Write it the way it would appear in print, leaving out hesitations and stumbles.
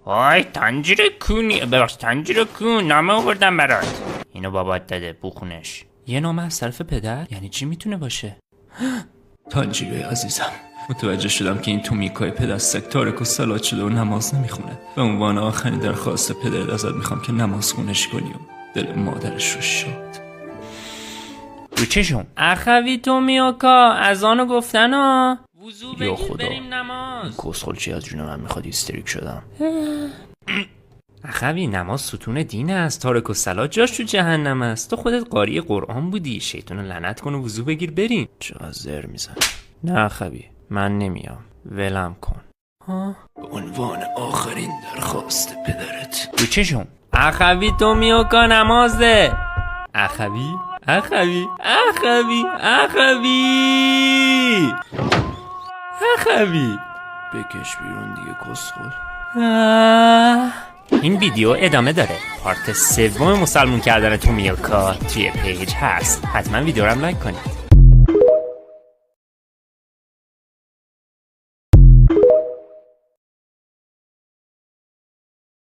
وای تنجیر کونی ببخش تنجیر کون نامه آوردم برات. اینو بابات داده بخونش. یه نامه از طرف پدر؟ یعنی چی میتونه باشه؟ تانجیروی عزیزم، متوجه شدم که این تومیکای پدر تارک و سلات شده و نماز نمیخونه. به عنوان آخرین درخواست پدرت ازت میخوام که نماز خونش کنی و دل مادرش رو شاد. رو چشم اخوی تومیوکا اذانو گفتن ها، وضو یا بگیر خدا. بریم نماز. کسخلچی از جون من میخواد هیستریک شدم. اخوی نماز ستون دین است، تارک الصلات جاش تو جهنم است. تو خودت قاری قرآن بودی، شیطان لعنت کن و وضو بگیر بریم. چقدر زر میزن. نه اخوی من نمیام، ولم کن. به عنوان آخرین درخواست پدرت. رو چشم اخوی تومیوکا نماز ده. اخوی اخوی اخوی اخوی اخوی بکش بیرون دیگه کسخل. این ویدیو ادامه داره. پارت 3 مسلمون کردن تومیوکا توی پیج هست. حتما ویدیو رو هم لایک کنید.